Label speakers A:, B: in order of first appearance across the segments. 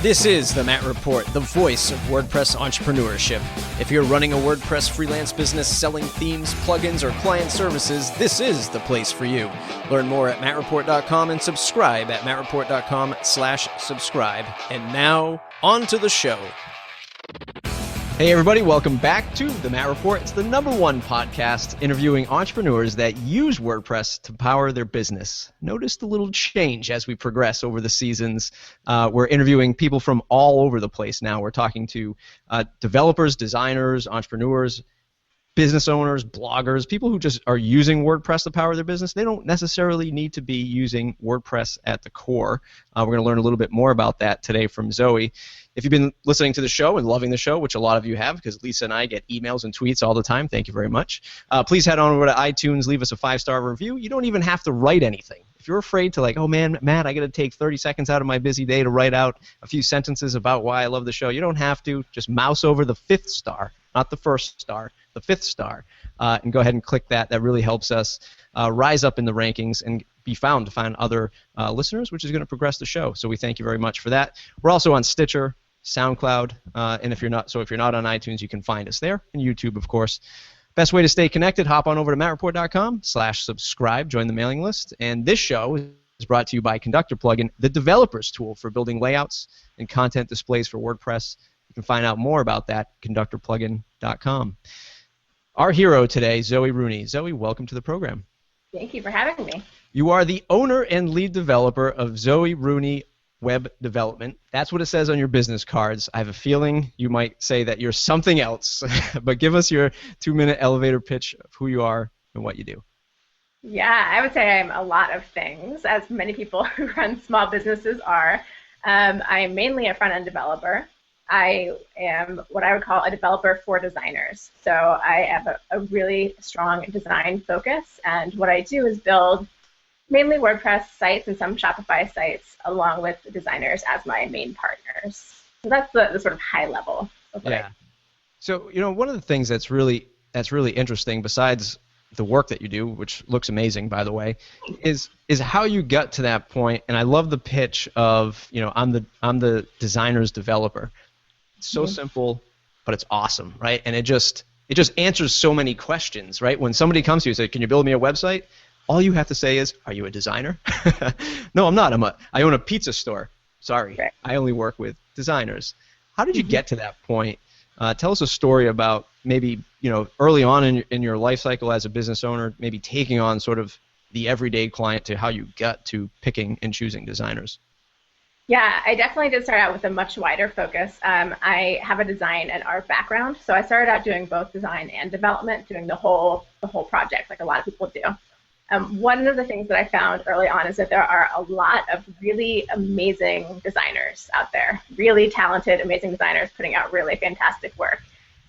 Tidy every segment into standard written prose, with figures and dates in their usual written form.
A: This is the Matt Report, the voice of WordPress entrepreneurship. If you're running a WordPress freelance business selling themes, plugins, or client services, this is the place for you. Learn more at mattreport.com and subscribe at mattreport.com/subscribe. And now, on to the show. Hey everybody, welcome back to the Matt Report. It's the #1 podcast interviewing entrepreneurs that use WordPress to power their business. Notice the little change as we progress over the seasons. We're interviewing people from all over the place now. We're talking to developers, designers, entrepreneurs, business owners, bloggers, people who just are using WordPress to power their business. They don't necessarily need to be using WordPress at the core. We're going to learn a little bit more about that today from Zoe. If you've been listening to the show and loving the show, which a lot of you have, because Lisa and I get emails and tweets all the time, thank you very much. Please head on over to iTunes, leave us a 5-star review. You don't even have to write anything. If you're afraid to oh man, Matt, I got to take 30 seconds out of my busy day to write out a few sentences about why I love the show, you don't have to. Just mouse over the 5th star, not the 1st star, the 5th star, and go ahead and click that. That really helps us rise up in the rankings and be found to find other listeners, which is going to progress the show. So we thank you very much for that. We're also on Stitcher, SoundCloud, and if you're not on iTunes, you can find us there, and YouTube, of course. Best way to stay connected, hop on over to mattreport.com/subscribe, join the mailing list, and this show is brought to you by Conductor Plugin, the developer's tool for building layouts and content displays for WordPress. You can find out more about that at conductorplugin.com. Our hero today, Zoe Rooney. Zoe, welcome to the program.
B: Thank you for having me.
A: You are the owner and lead developer of Zoe Rooney Web Development. That's what it says on your business cards. I have a feeling you might say that you're something else, but give us your 2-minute elevator pitch of who you are and what you do.
B: Yeah, I would say I'm a lot of things, as many people who run small businesses are. I'm mainly a front-end developer. I am what I would call a developer for designers. So I have a really strong design focus, and what I do is build mainly WordPress sites and some Shopify sites, along with designers as my main partners. So that's the sort of high level of what I do.
A: So one of the things that's really interesting, besides the work that you do, which looks amazing, by the way, is how you got to that point. And I love the pitch of I'm the designer's developer. It's so simple, but it's awesome, right? And it just answers so many questions, right? When somebody comes to you and says, "Can you build me a website?" all you have to say is, "Are you a designer?" No, I'm not. I own a pizza store. Sorry,
B: right.
A: I only work with designers. How did you get to that point? Tell us a story about maybe early on in your life cycle as a business owner, maybe taking on sort of the everyday client to how you got to picking and choosing designers.
B: Yeah, I definitely did start out with a much wider focus. I have a design and art background, so I started out doing both design and development, doing the whole project, like a lot of people do. One of the things that I found early on is that there are a lot of really amazing designers out there, really talented, amazing designers putting out really fantastic work.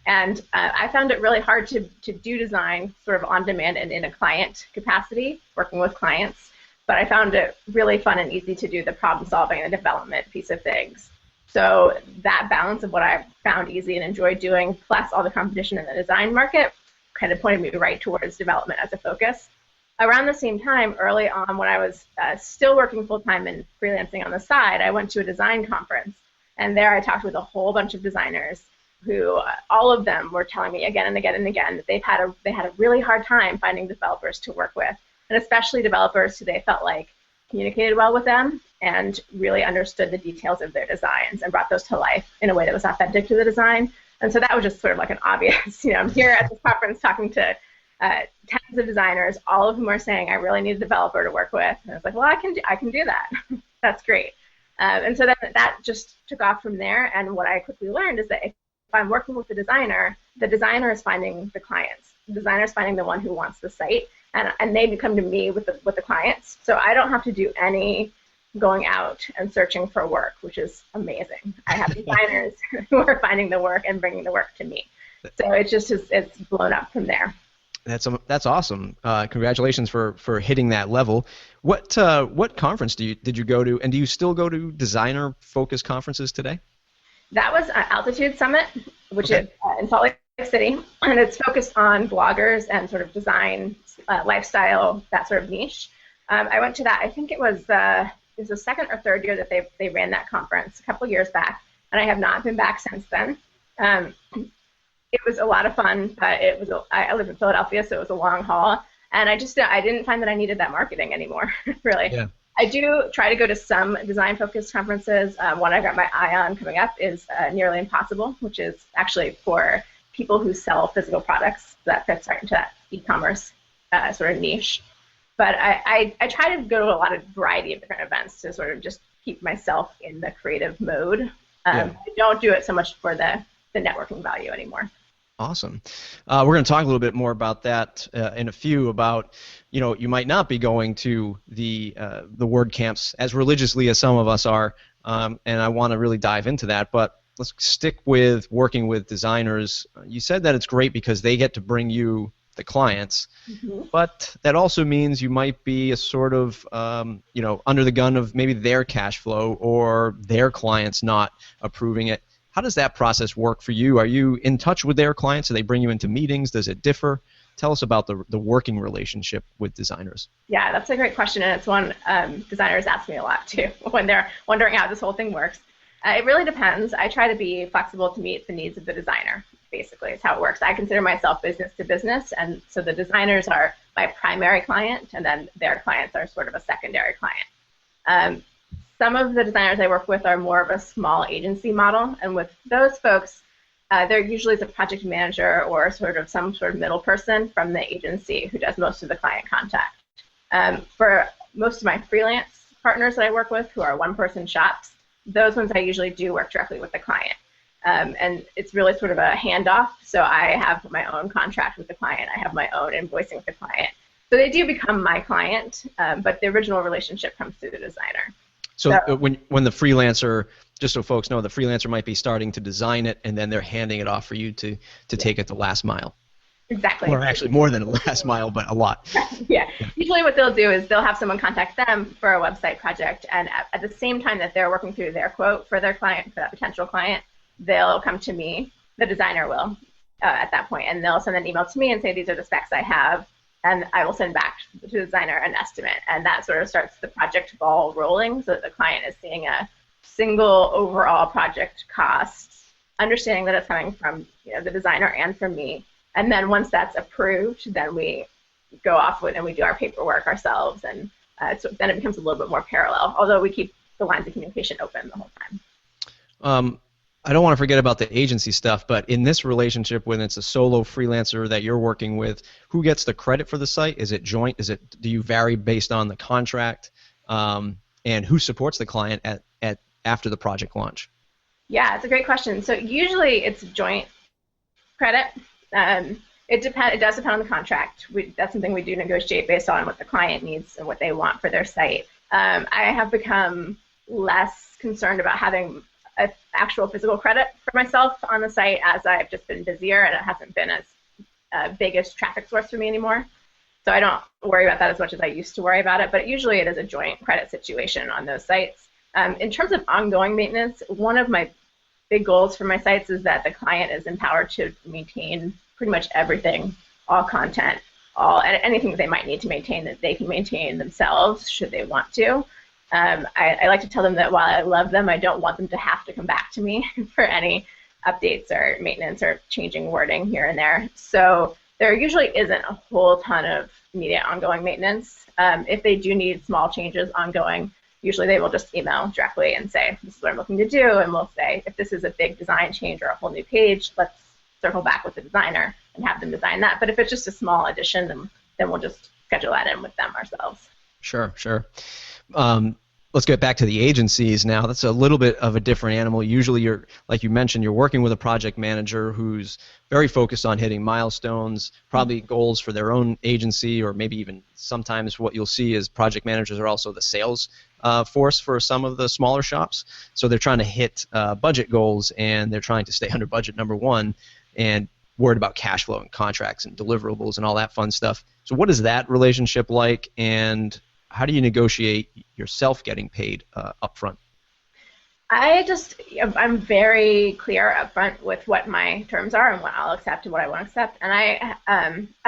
B: And I found it really hard to do design sort of on demand and in a client capacity, working with clients. But I found it really fun and easy to do the problem solving and the development piece of things. So that balance of what I found easy and enjoyed doing, plus all the competition in the design market, kind of pointed me right towards development as a focus. Around the same time, early on, when I was still working full-time and freelancing on the side, I went to a design conference. And there I talked with a whole bunch of designers who all of them were telling me again and again and again that they had a really hard time finding developers to work with, and especially developers who they felt like communicated well with them and really understood the details of their designs and brought those to life in a way that was authentic to the design. And so that was just sort of like an obvious, I'm here at this conference talking to tens of designers, all of whom are saying, "I really need a developer to work with." And I was like, "Well, I can do that." That's great. And so that just took off from there. And what I quickly learned is that if I'm working with the designer is finding the clients. The designer is finding the one who wants the site, and they come to me with the clients. So I don't have to do any going out and searching for work, which is amazing. I have designers who are finding the work and bringing the work to me. So it's blown up from there.
A: That's awesome. Congratulations for hitting that level. What conference did you go to, and do you still go to designer-focused conferences today?
B: That was Altitude Summit, which is in Salt Lake City, and it's focused on bloggers and sort of design, lifestyle, that sort of niche. I went to that. I think it was it was the second or third year that they ran that conference a couple years back, and I have not been back since then. It was a lot of fun, but I live in Philadelphia, so it was a long haul, and I didn't find that I needed that marketing anymore, really.
A: Yeah.
B: I do try to go to some design-focused conferences. One I've got my eye on coming up is Nearly Impossible, which is actually for people who sell physical products. That fits right into that e-commerce sort of niche. But I try to go to a lot of variety of different events to sort of just keep myself in the creative mode. I don't do it so much for the networking value anymore.
A: Awesome. We're going to talk a little bit more about that in a few. About, you might not be going to the WordCamps as religiously as some of us are, and I want to really dive into that. But let's stick with working with designers. You said that it's great because they get to bring you the clients, but that also means you might be a sort of under the gun of maybe their cash flow or their clients not approving it. How does that process work for you? Are you in touch with their clients? Do they bring you into meetings? Does it differ? Tell us about the working relationship with designers.
B: Yeah, that's a great question, and it's one designers ask me a lot too when they're wondering how this whole thing works. It really depends. I try to be flexible to meet the needs of the designer, basically. It's how it works. I consider myself business to business, and so the designers are my primary client, and then their clients are sort of a secondary client. Some of the designers I work with are more of a small agency model, and with those folks, there usually is a project manager or some sort of middle person from the agency who does most of the client contact. For most of my freelance partners that I work with, who are one-person shops, those ones I usually do work directly with the client. And it's really sort of a handoff, so I have my own contract with the client. I have my own invoicing with the client. So they do become my client, but the original relationship comes through the designer.
A: So when the freelancer, just so folks know, the freelancer might be starting to design it, and then they're handing it off for you to take it the last mile.
B: Exactly.
A: Or actually more than a last mile, but a lot.
B: Yeah. Usually what they'll do is they'll have someone contact them for a website project, and at the same time that they're working through their quote for their client, for that potential client, they'll come to me, the designer will, at that point, and they'll send an email to me and say, these are the specs I have, and I will send back to the designer an estimate, and that sort of starts the project ball rolling so that the client is seeing a single overall project cost, understanding that it's coming from the designer and from me. And then once that's approved, then we go off with and we do our paperwork ourselves, and so then it becomes a little bit more parallel, although we keep the lines of communication open the whole time.
A: I don't want to forget about the agency stuff, but in this relationship, when it's a solo freelancer that you're working with, who gets the credit for the site? Is it joint? Do you vary based on the contract? And who supports the client at after the project launch?
B: Yeah, it's a great question. So usually it's joint credit. It does depend on the contract. That's something we do negotiate based on what the client needs and what they want for their site. I have become less concerned about having an actual physical credit for myself on the site as I've just been busier and it hasn't been as big as traffic source for me anymore. So I don't worry about that as much as I used to worry about it, but usually it is a joint credit situation on those sites. In terms of ongoing maintenance, one of my big goals for my sites is that the client is empowered to maintain pretty much everything, all content, anything that they might need to maintain that they can maintain themselves should they want to. I like to tell them that while I love them, I don't want them to have to come back to me for any updates or maintenance or changing wording here and there. So there usually isn't a whole ton of immediate ongoing maintenance. If they do need small changes ongoing, usually they will just email directly and say, this is what I'm looking to do, and we'll say, if this is a big design change or a whole new page, let's circle back with the designer and have them design that. But if it's just a small addition, then we'll just schedule that in with them ourselves.
A: Sure. Let's get back to the agencies now. That's a little bit of a different animal. Usually, like you mentioned, you're working with a project manager who's very focused on hitting milestones, probably goals for their own agency, or maybe even sometimes what you'll see is project managers are also the sales force for some of the smaller shops. So they're trying to hit budget goals, and they're trying to stay under budget, number one, and worried about cash flow and contracts and deliverables and all that fun stuff. So what is that relationship like, and how do you negotiate yourself getting paid up front?
B: I'm very clear up front with what my terms are and what I'll accept and what I won't accept. And I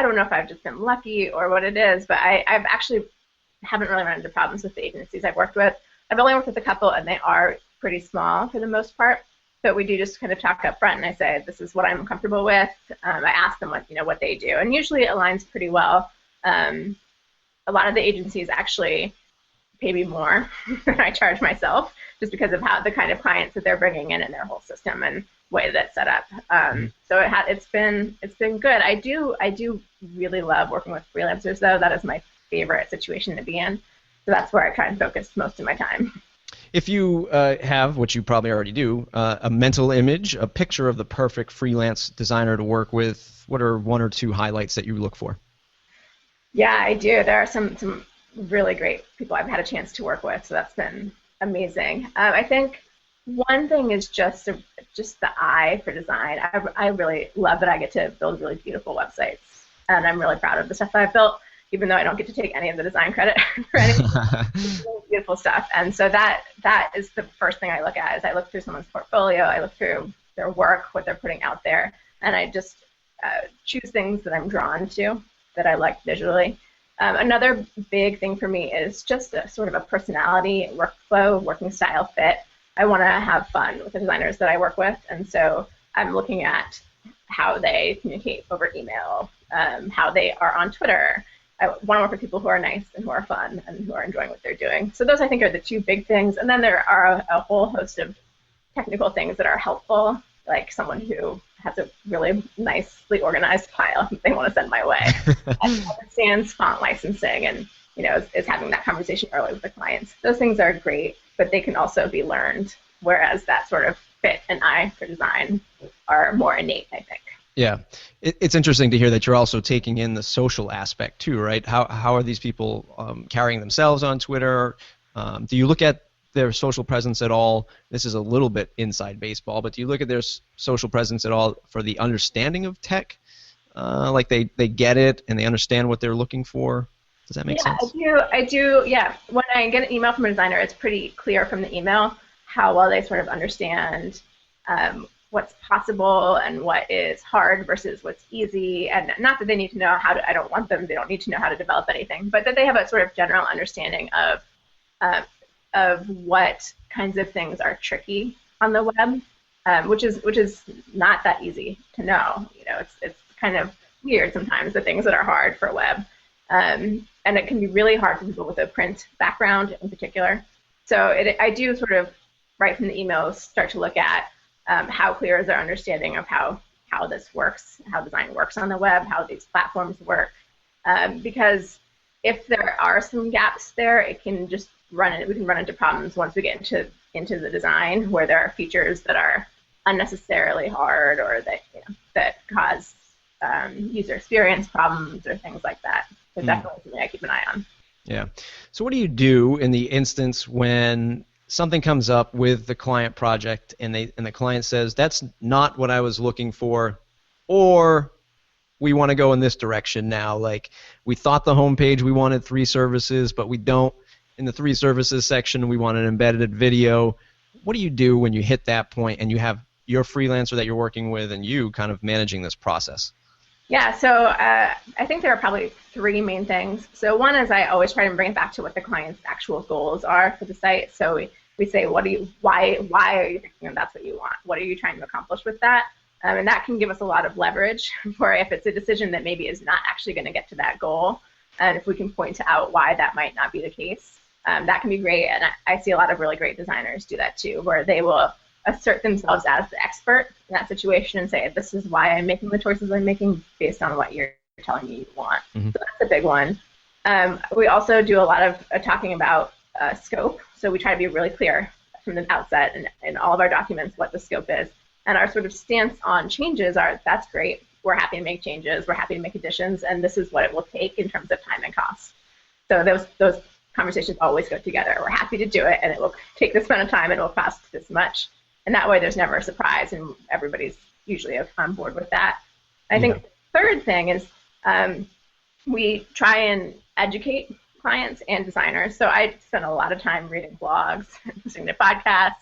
B: don't know if I've just been lucky or what it is, but I've actually haven't really run into problems with the agencies I've worked with. I've only worked with a couple, and they are pretty small for the most part. But we do just kind of talk up front, and I say, this is what I'm comfortable with. I ask them what they do, and usually it aligns pretty well. A lot of the agencies actually pay me more than I charge myself, just because of how the kind of clients that they're bringing in and their whole system and way that's set up. So it's been good. I do really love working with freelancers, though. That is my favorite situation to be in. So that's where I try and focus most of my time.
A: If you have, which you probably already do, a mental image, a picture of the perfect freelance designer to work with, what are one or two highlights that you look for?
B: Yeah, I do. There are some really great people I've had a chance to work with, so that's been amazing. I think one thing is just the eye for design. I really love that I get to build really beautiful websites, and I'm really proud of the stuff that I've built, even though I don't get to take any of the design credit for any beautiful stuff. And so that is the first thing I look at. Is I look through someone's portfolio, I look through their work, what they're putting out there, and I just choose things that I'm drawn to, that I like visually. Another big thing for me is just a sort of a personality, workflow, working style fit. I want to have fun with the designers that I work with, and so I'm looking at how they communicate over email, how they are on Twitter. I want to work with people who are nice and who are fun and who are enjoying what they're doing. So those, I think, are the two big things. And then there are a whole host of technical things that are helpful, like someone who has a really nicely organized file that they want to send my way, and understands font licensing, and is having that conversation early with the clients. Those things are great, but they can also be learned, whereas that sort of fit and eye for design are more innate, I think.
A: Yeah, it's interesting to hear that you're also taking in the social aspect too, right? How are these people carrying themselves on Twitter? Do you look at their social presence at all? This is a little bit inside baseball, but do you look at their social presence at all for the understanding of tech? Like they get it and they understand what they're looking for? Does that make sense?
B: I do. Yeah, when I get an email from a designer, it's pretty clear from the email how well they sort of understand what's possible and what is hard versus what's easy. And not that they need to know how to, they don't need to know how to develop anything, but that they have a sort of general understanding of what kinds of things are tricky on the web, which is not that easy to know. It's kind of weird sometimes, the things that are hard for web. And it can be really hard for people with a print background in particular. So I do sort of, right from the emails, start to look at how clear is their understanding of how this works, how design works on the web, how these platforms work. Because if there are some gaps there, we can run into problems once we get into the design, where there are features that are unnecessarily hard, or that cause user experience problems or things like that. So definitely something I keep an eye on.
A: Yeah. So what do you do in the instance when something comes up with the client project and the client says, that's not what I was looking for, or we want to go in this direction now? Like, we thought the homepage we wanted 3 services, but we don't. In the 3 services section, we want an embedded video. What do you do when you hit that point and you have your freelancer that you're working with and you kind of managing this process?
B: Yeah, so I think there are probably 3 main things. So one is, I always try to bring it back to what the client's actual goals are for the site. So we say, why are you thinking that's what you want? What are you trying to accomplish with that? And that can give us a lot of leverage for if it's a decision that maybe is not actually going to get to that goal. And if we can point out why that might not be the case, that can be great. And I see a lot of really great designers do that too, where they will assert themselves as the expert in that situation and say, this is why I'm making the choices I'm making based on what you're telling me you want. Mm-hmm. So that's a big one. We also do a lot of talking about scope. So we try to be really clear from the outset in all of our documents what the scope is. And our sort of stance on changes are, that's great. We're happy to make changes. We're happy to make additions. And this is what it will take in terms of time and cost. So those conversations always go together. We're happy to do it, and it will take this amount of time, and it will cost this much. And that way there's never a surprise, and everybody's usually on board with that. I think the third thing is we try and educate clients and designers. So I spend a lot of time reading blogs, listening to podcasts,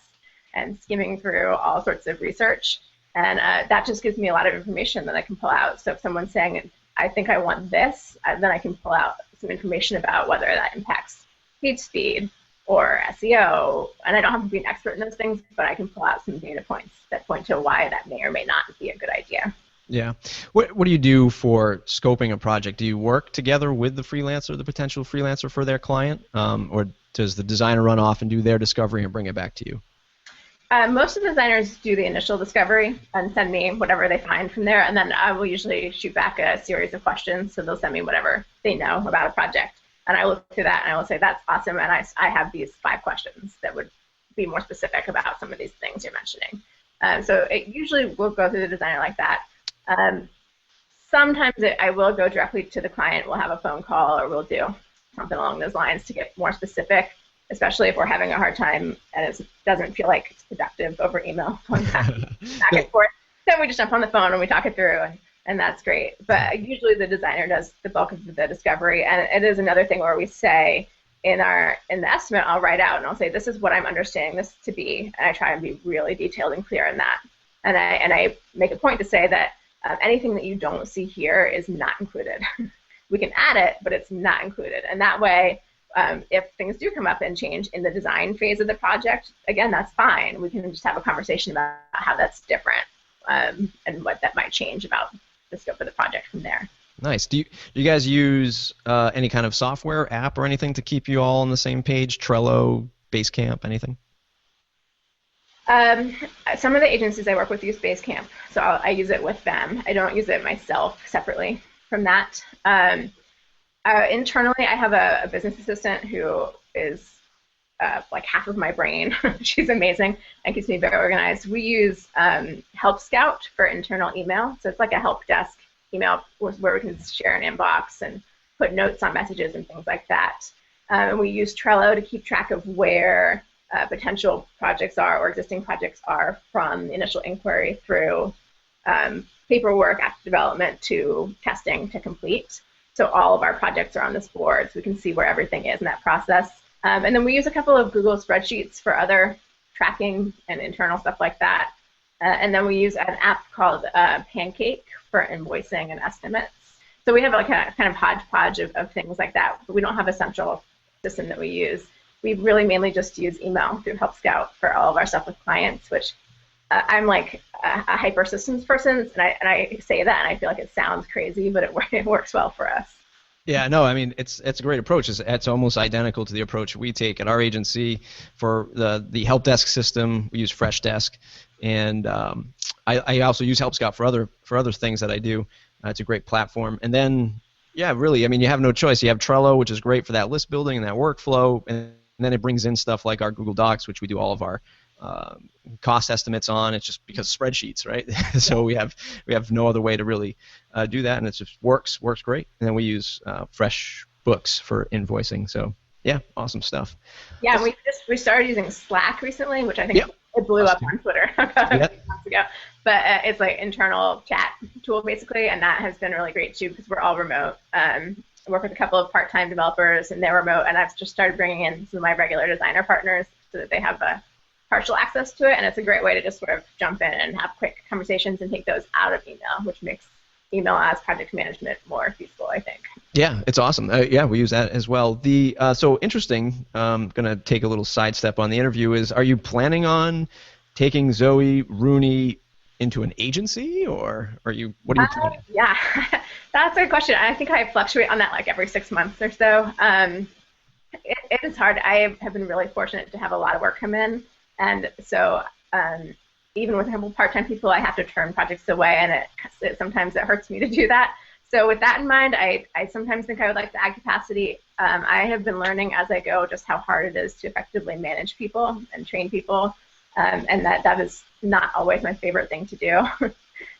B: and skimming through all sorts of research. And that just gives me a lot of information that I can pull out. So if someone's saying, I think I want this, then I can pull out some information about whether that impacts page speed, or SEO. And I don't have to be an expert in those things, but I can pull out some data points that point to why that may or may not be a good idea.
A: Yeah. What do you do for scoping a project? Do you work together with the freelancer, the potential freelancer for their client? Or does the designer run off and do their discovery and bring it back to you?
B: Most of the designers do the initial discovery and send me whatever they find from there, and then I will usually shoot back a series of questions. So they'll send me whatever they know about a project, and I look through that and I will say, that's awesome, and I have these 5 questions that would be more specific about some of these things you're mentioning. So it usually will go through the designer like that. Sometimes I will go directly to the client. We'll have a phone call, or we'll do something along those lines to get more specific, especially if we're having a hard time and it doesn't feel like it's productive over email, going back and forth. Then we just jump on the phone and we talk it through, and that's great. But usually the designer does the bulk of the discovery, and it is another thing where we say in the estimate, I'll write out and I'll say, this is what I'm understanding this to be, and I try and be really detailed and clear in that. And I make a point to say that anything that you don't see here is not included. We can add it, but it's not included. And that way, if things do come up and change in the design phase of the project, again, that's fine. We can just have a conversation about how that's different, and what that might change about the scope of the project from there.
A: Nice. Do you guys use any kind of software, app, or anything to keep you all on the same page? Trello, Basecamp, anything?
B: Some of the agencies I work with use Basecamp, so I use it with them. I don't use it myself separately from that. Internally, I have a business assistant who is like half of my brain. She's amazing and keeps me very organized. We use Help Scout for internal email. So it's like a help desk email where we can share an inbox and put notes on messages and things like that. And we use Trello to keep track of where potential projects are or existing projects are from the initial inquiry through paperwork, app development, to testing to complete. So all of our projects are on this board, so we can see where everything is in that process. And then we use a couple of Google spreadsheets for other tracking and internal stuff like that. And then we use an app called Pancake for invoicing and estimates. So we have like a kind of hodgepodge of things like that. But we don't have a central system that we use. We really mainly just use email through Help Scout for all of our stuff with clients, which I'm like a hyper systems person, and I say that and I feel like it sounds crazy, but it works well for us.
A: Yeah, no, I mean, it's a great approach. It's almost identical to the approach we take at our agency for the help desk system. We use Freshdesk, and I also use Help Scout for other things that I do. It's a great platform. And then, yeah, really, I mean, you have no choice. You have Trello, which is great for that list building and that workflow, and then it brings in stuff like our Google Docs, which we do all of our cost estimates on. It's just because spreadsheets, right? So we have no other way to really do that, and it just works great. And then we use FreshBooks for invoicing. So yeah, awesome stuff.
B: Yeah, we started using Slack recently, which I think it blew up on Twitter about a few months ago. But it's like internal chat tool basically, and that has been really great too because we're all remote. I work with a couple of part-time developers, and they're remote, and I've just started bringing in some of my regular designer partners so that they have partial access to it, and it's a great way to just sort of jump in and have quick conversations and take those out of email, which makes email as project management more feasible, I think.
A: Yeah, it's awesome. Yeah, we use that as well. So interesting, I'm going to take a little sidestep on the interview, are you planning on taking Zoe Rooney into an agency, or what are you planning?
B: Yeah, that's a good question. I think I fluctuate on that like every 6 months or so. It is hard. I have been really fortunate to have a lot of work come in, and so even with a couple part-time people, I have to turn projects away, and sometimes it hurts me to do that. So with that in mind, I sometimes think I would like to add capacity. I have been learning as I go just how hard it is to effectively manage people and train people, and that is not always my favorite thing to do.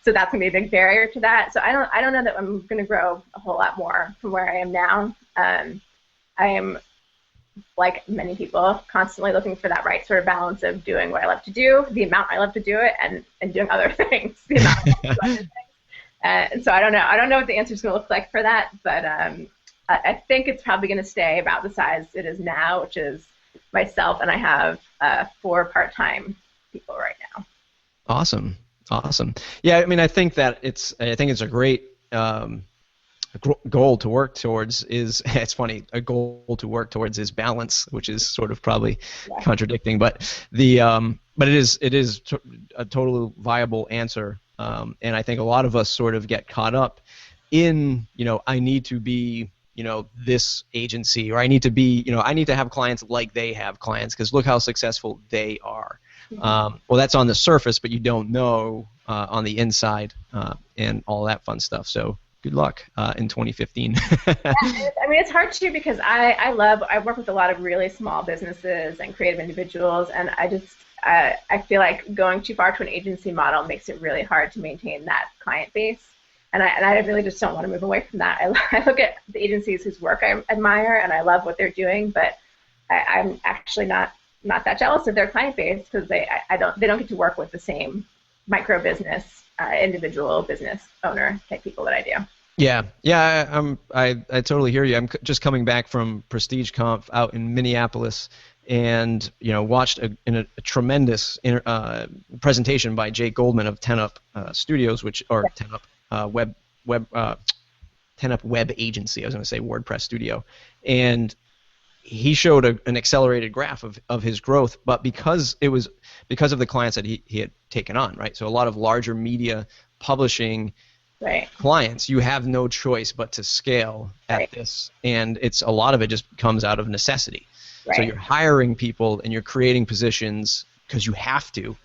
B: So that's going to be a big barrier to that. So I don't know that I'm going to grow a whole lot more from where I am now. I am, like many people, constantly looking for that right sort of balance of doing what I love to do, the amount I love to do it, and doing other things, the amount I love to do other things. And so I don't know what the answer is going to look like for that, but I think it's probably going to stay about the size it is now, which is myself, and I have 4 part-time people right now.
A: Awesome. Yeah, I mean, I think it's a great goal to work towards is, it's funny, a goal to work towards is balance, which is sort of probably contradicting, but but it is a totally viable answer, and I think a lot of us sort of get caught up in, I need to be, this agency, or I need to be, I need to have clients like they have clients because look how successful they are. Well, that's on the surface, but you don't know on the inside and all that fun stuff. So good luck in 2015.
B: Yeah, I mean, it's hard too because I work with a lot of really small businesses and creative individuals, and I feel like going too far to an agency model makes it really hard to maintain that client base. And I really just don't want to move away from that. I look at the agencies whose work I admire and I love what they're doing, but I'm actually not that jealous of their client base because they don't get to work with the same micro business, individual business owner type people that I do.
A: Yeah, I totally hear you. I'm just coming back from Prestige Conf out in Minneapolis, and watched a tremendous presentation by Jake Goldman of 10up Studios, 10up web 10up Web Agency. I was going to say WordPress Studio, and he showed an accelerated graph of his growth, but because of the clients that he had taken on, right? So a lot of larger media publishing clients, you have no choice but to scale at this, and a lot of it just comes out of necessity. So you're hiring people and you're creating positions because you have to,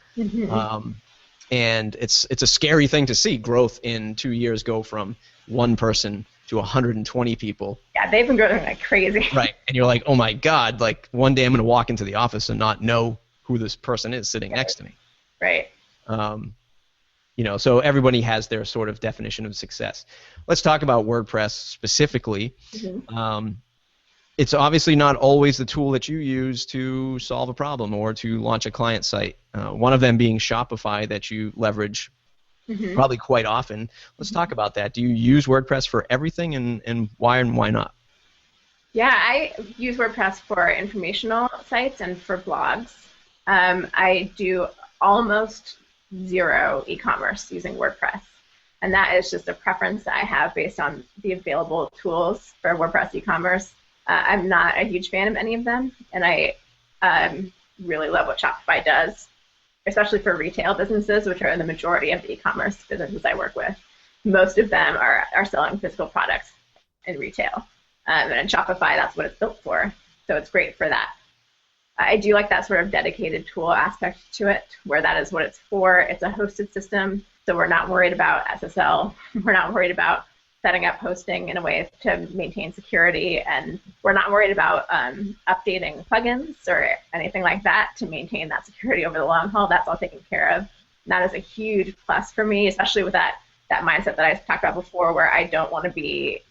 A: and it's a scary thing to see growth in 2 years go from one person to 120 people.
B: Yeah, they've been growing like crazy.
A: Right, and you're like, oh my God, like one day I'm going to walk into the office and not know who this person is sitting next to me.
B: Right.
A: So everybody has their sort of definition of success. Let's talk about WordPress specifically. It's obviously not always the tool that you use to solve a problem or to launch a client site. One of them being Shopify that you leverage probably quite often. Let's talk about that. Do you use WordPress for everything, and why not?
B: Yeah, I use WordPress for informational sites and for blogs. I do almost zero e-commerce using WordPress, and that is just a preference that I have based on the available tools for WordPress e-commerce. I'm not a huge fan of any of them, and I really love what Shopify does, especially for retail businesses, which are the majority of the e-commerce businesses I work with. Most of them are selling physical products in retail, and in Shopify, that's what it's built for, so it's great for that. I do like that sort of dedicated tool aspect to it, where that is what it's for. It's a hosted system, so we're not worried about SSL. We're not worried about setting up hosting in a way to maintain security, and we're not worried about updating plugins or anything like that to maintain that security over the long haul. That's all taken care of. And that is a huge plus for me, especially with that mindset that I talked about before, where I don't want to be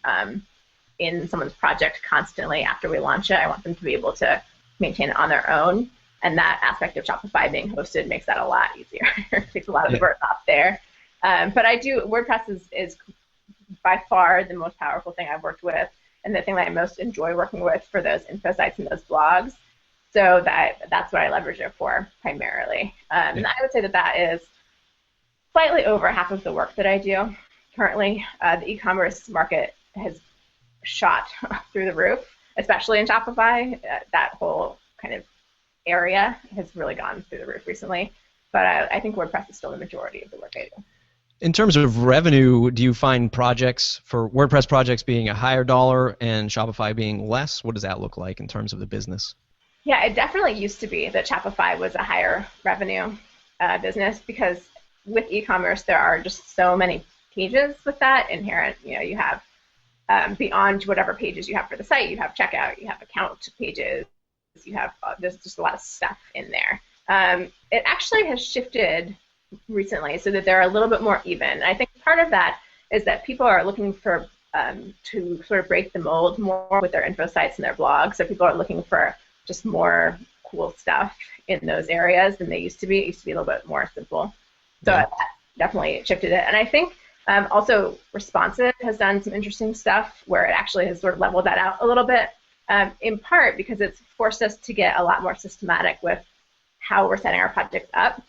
B: in someone's project constantly after we launch it. I want them to be able to maintain it on their own, and that aspect of Shopify being hosted makes that a lot easier. It takes a lot of the burden off there. But WordPress is by far the most powerful thing I've worked with, and the thing that I most enjoy working with for those info sites and those blogs. So that's what I leverage it for primarily. And I would say that is slightly over half of the work that I do currently. The e-commerce market has shot through the roof, especially in Shopify. That whole kind of area has really gone through the roof recently. But I think WordPress is still the majority of the work I do.
A: In terms of revenue, do you find projects for WordPress projects being a higher dollar and Shopify being less? What does that look like in terms of the business?
B: Yeah, it definitely used to be that Shopify was a higher revenue business, because with e-commerce there are just so many pages with that inherent. You have beyond whatever pages you have for the site, you have checkout, you have account pages, you have there's just a lot of stuff in there. It actually has shifted recently so that they're a little bit more even. And I think part of that is that people are looking for to sort of break the mold more with their info sites and their blogs. So people are looking for just more cool stuff in those areas than they used to be. It used to be a little bit more simple. So that definitely shifted it. And I think also Responsive has done some interesting stuff where it actually has sort of leveled that out a little bit, in part because it's forced us to get a lot more systematic with how we're setting our projects up,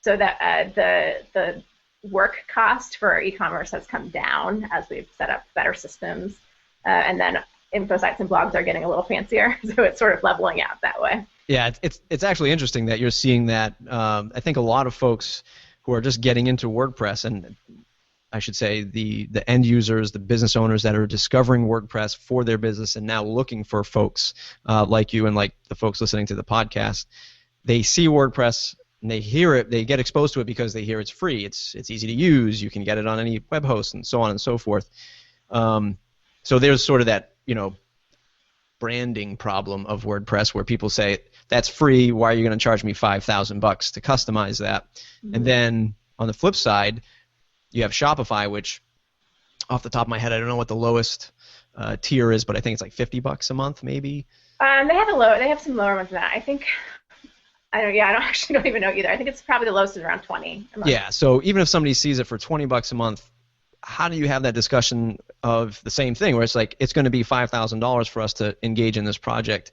B: so that the work cost for e-commerce has come down as we've set up better systems, and then info sites and blogs are getting a little fancier, so it's sort of leveling out that way.
A: Yeah, it's actually interesting that you're seeing that. I think a lot of folks who are just getting into WordPress, and I should say the end users, the business owners that are discovering WordPress for their business and now looking for folks like you and like the folks listening to the podcast, they see WordPress and they hear it, they get exposed to it because they hear it's free, it's easy to use, you can get it on any web host and so on and so forth. So there's sort of that, branding problem of WordPress where people say, that's free, why are you going to charge me $5,000 to customize that? Mm-hmm. And then on the flip side, you have Shopify, which off the top of my head, I don't know what the lowest tier is, but I think it's like $50 a month, maybe.
B: They have some lower ones than that. I don't even know either. I think it's probably the lowest is around 20 a month.
A: Yeah. So even if somebody sees it for $20 a month, how do you have that discussion of the same thing where it's like it's going to be $5,000 for us to engage in this project,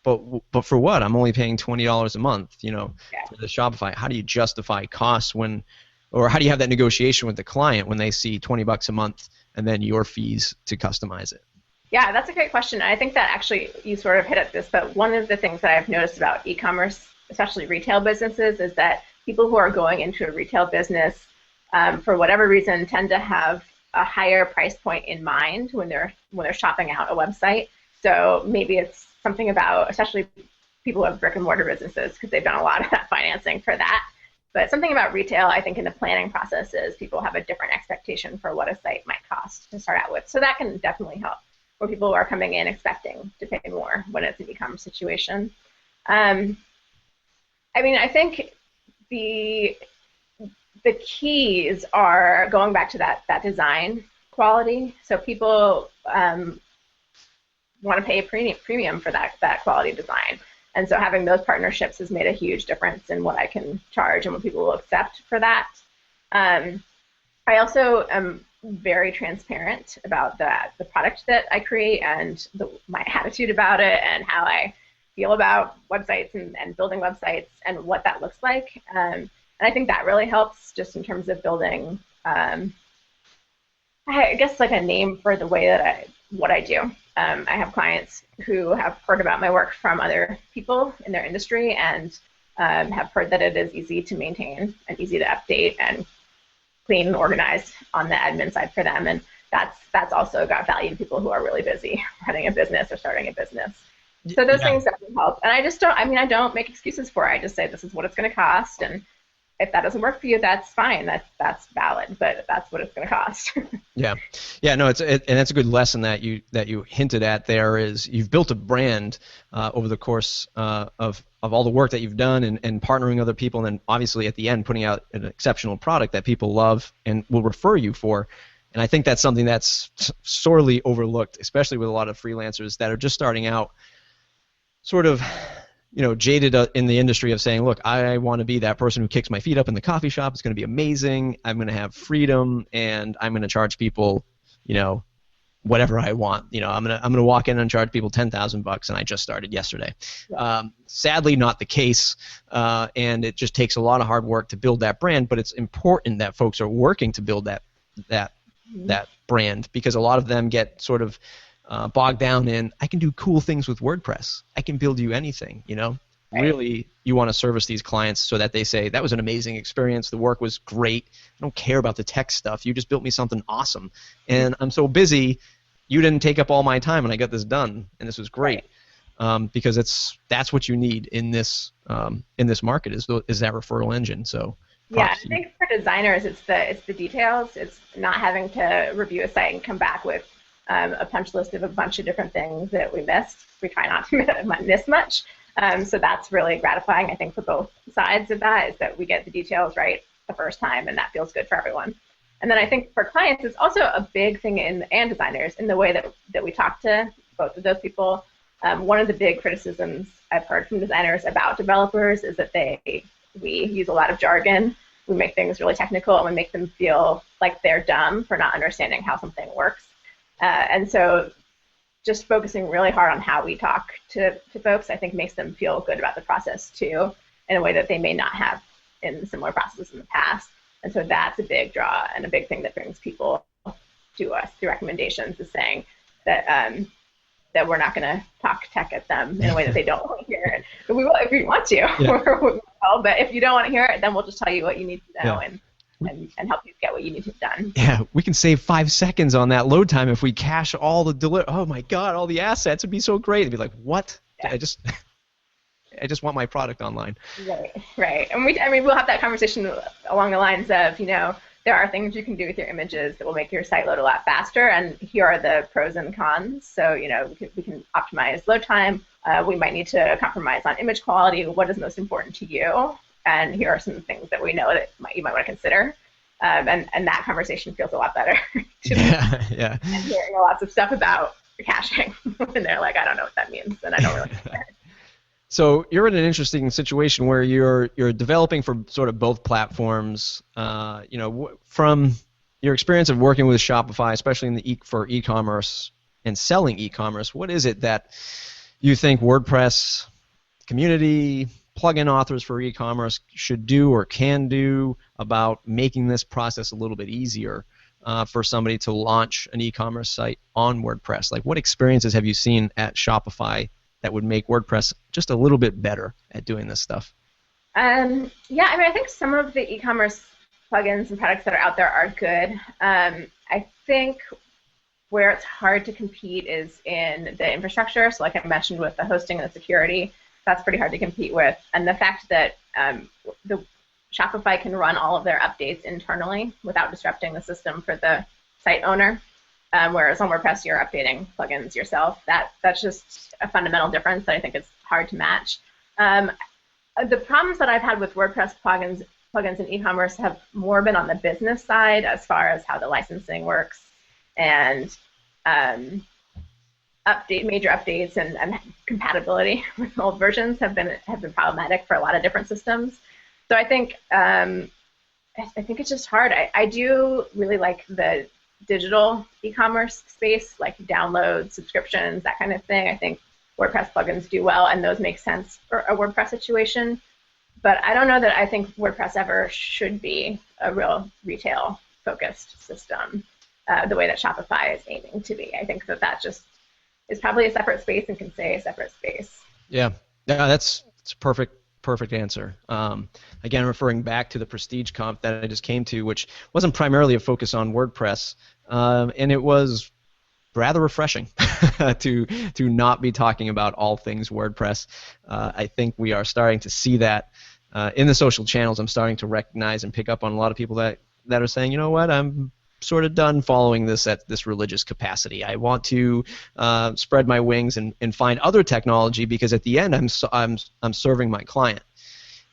A: but for what? I'm only paying $20 a month, for the Shopify. How do you justify costs or how do you have that negotiation with the client when they see $20 a month and then your fees to customize it?
B: Yeah, that's a great question. I think that actually you sort of hit at this, but one of the things that I've noticed about e-commerce, especially retail businesses, is that people who are going into a retail business, for whatever reason, tend to have a higher price point in mind when they're shopping out a website. So maybe it's something about, especially people who have brick and mortar businesses, because they've done a lot of that financing for that. But something about retail, I think in the planning process is people have a different expectation for what a site might cost to start out with. So that can definitely help where people are coming in expecting to pay more when it's an e-commerce situation. I think the keys are going back to that design quality. So people want to pay a premium for that quality design. And so having those partnerships has made a huge difference in what I can charge and what people will accept for that. I also am very transparent about the product that I create and my attitude about it and how I feel about websites and building websites and what that looks like. And I think that really helps just in terms of building, I guess, like a name for the way that what I do. I have clients who have heard about my work from other people in their industry and have heard that it is easy to maintain and easy to update and clean and organized on the admin side for them. And that's also got value to people who are really busy running a business or starting a business. So those things definitely help. And I don't make excuses for it. I just say this is what it's going to cost. And if that doesn't work for you, that's fine. That's valid, but that's what it's going to cost.
A: Yeah. No, and that's a good lesson that you hinted at there is you've built a brand over the course of all the work that you've done and partnering with other people, and then obviously at the end putting out an exceptional product that people love and will refer you for. And I think that's something that's sorely overlooked, especially with a lot of freelancers that are just starting out, sort of jaded in the industry of saying, look, I want to be that person who kicks my feet up in the coffee shop. It's going to be amazing. I'm going to have freedom, and I'm going to charge people, whatever I want. I'm going to walk in and charge people $10,000, and I just started yesterday. Yeah. Sadly, not the case, and it just takes a lot of hard work to build that brand. But it's important that folks are working to build that brand, because a lot of them get sort of bogged down in, I can do cool things with WordPress. I can build you anything, Right. Really, you want to service these clients so that they say, that was an amazing experience. The work was great. I don't care about the tech stuff. You just built me something awesome. And I'm so busy, you didn't take up all my time, and I got this done, and this was great. Because that's what you need in this market is that referral engine. So
B: yeah, I think for designers, it's the details. It's not having to review a site and come back with a punch list of a bunch of different things that we missed. We try not to miss much. So that's really gratifying, I think, for both sides of that, is that we get the details right the first time, and that feels good for everyone. And then I think for clients, it's also a big thing and designers in the way that we talk to both of those people. One of the big criticisms I've heard from designers about developers is that we use a lot of jargon. We make things really technical, and we make them feel like they're dumb for not understanding how something works. And so just focusing really hard on how we talk to folks, I think, makes them feel good about the process too, in a way that they may not have in similar processes in the past. And so that's a big draw and a big thing that brings people to us through recommendations, is saying that that we're not going to talk tech at them in a way that they don't want to hear it. But we will if you want to. Yeah. But if you don't want to hear it, then we'll just tell you what you need to know and help you get what you need to done.
A: Yeah, we can save 5 seconds on that load time if we cache all the oh my God, all the assets. It'd be so great. It'd be like, what? Yeah. I just want my product online.
B: Right. And we'll have that conversation along the lines of, there are things you can do with your images that will make your site load a lot faster, and here are the pros and cons. So, we can optimize load time. We might need to compromise on image quality. What is most important to you? And here are some things that we know that you might want to consider. And that conversation feels a lot better.
A: Yeah.
B: And hearing lots of stuff about caching, and they're like, I don't know what that means, and I don't really care.
A: So you're in an interesting situation where you're developing for sort of both platforms. From your experience of working with Shopify, especially in for e-commerce and selling e-commerce, what is it that you think WordPress community, plugin authors for e-commerce should do or can do about making this process a little bit easier for somebody to launch an e-commerce site on WordPress? Like, what experiences have you seen at Shopify that would make WordPress just a little bit better at doing this stuff?
B: I think some of the e-commerce plugins and products that are out there are good. I think where it's hard to compete is in the infrastructure. So like I mentioned with the hosting and the security, that's pretty hard to compete with. And the fact that the Shopify can run all of their updates internally without disrupting the system for the site owner. Whereas on WordPress, you're updating plugins yourself. That's just a fundamental difference that I think is hard to match. The problems that I've had with WordPress plugins in e-commerce have more been on the business side, as far as how the licensing works, and major updates and compatibility with old versions have been problematic for a lot of different systems. So I think it's just hard. I do really like the digital e-commerce space, like downloads, subscriptions, that kind of thing. I think WordPress plugins do well, and those make sense for a WordPress situation. But I don't know that I think WordPress ever should be a real retail-focused system the way that Shopify is aiming to be. I think that just is probably a separate space and can stay a separate space.
A: Yeah, that's a perfect answer. Again, referring back to the Prestige Comp that I just came to, which wasn't primarily a focus on WordPress, and it was rather refreshing to not be talking about all things WordPress. I think we are starting to see that in the social channels. I'm starting to recognize and pick up on a lot of people that are saying, you know what, I'm sort of done following this at this religious capacity. I want to spread my wings and find other technology, because at the end I'm serving my client.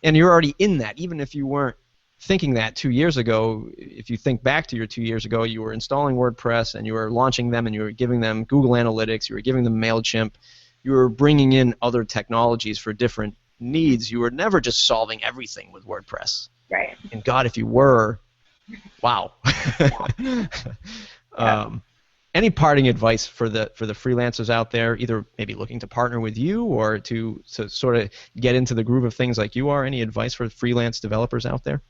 A: And you're already in that, even if you weren't thinking that 2 years ago. If you think back to your 2 years ago, you were installing WordPress and you were launching them and you were giving them Google Analytics, you were giving them MailChimp, you were bringing in other technologies for different needs. You were never just solving everything with WordPress.
B: Right.
A: And God, if you were, wow. Any parting advice for the freelancers out there, either maybe looking to partner with you or to sort of get into the groove of things like you are? Any advice for freelance developers out there?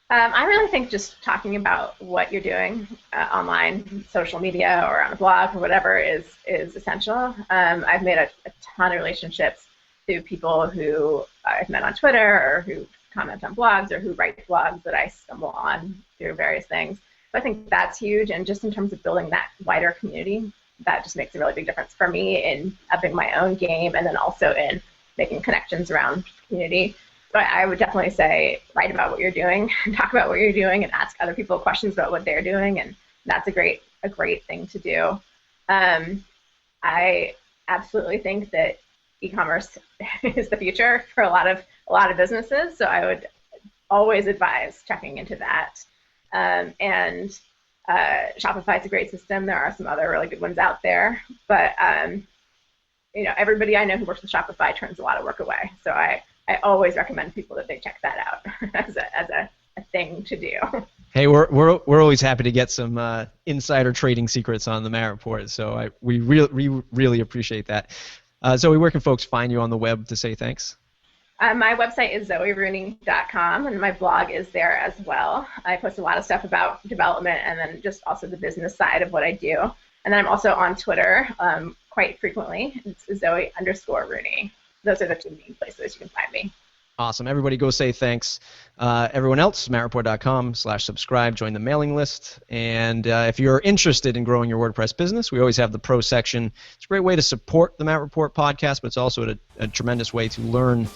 B: I really think just talking about what you're doing online, social media, or on a blog or whatever is essential. I've made a ton of relationships through people who I've met on Twitter, or who comment on blogs, or who write blogs that I stumble on through various things. So I think that's huge, and just in terms of building that wider community, that just makes a really big difference for me in upping my own game, and then also in making connections around community. But I would definitely say write about what you're doing, talk about what you're doing, and ask other people questions about what they're doing, and that's a great thing to do. I absolutely think that e-commerce is the future for a lot of businesses, so I would always advise checking into that. And Shopify is a great system. There are some other really good ones out there, but everybody I know who works with Shopify turns a lot of work away. So I always recommend people that they check that out as a thing to do.
A: Hey, we're always happy to get some insider trading secrets on the Matt Report. So we really appreciate that. Zoe, where can folks find you on the web to say thanks?
B: My website is zoerooney.com, and my blog is there as well. I post a lot of stuff about development and then just also the business side of what I do. And then I'm also on Twitter quite frequently. It's Zoe_Rooney. Those are the two main places you can find me.
A: Awesome. Everybody go say thanks. Everyone else, mattreport.com/subscribe, join the mailing list. And if you're interested in growing your WordPress business, we always have the pro section. It's a great way to support the Matt Report podcast, but it's also a tremendous way to learn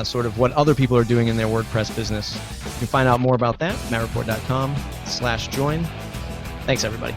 A: sort of what other people are doing in their WordPress business. You can find out more about that, mattreport.com/join. Thanks, everybody.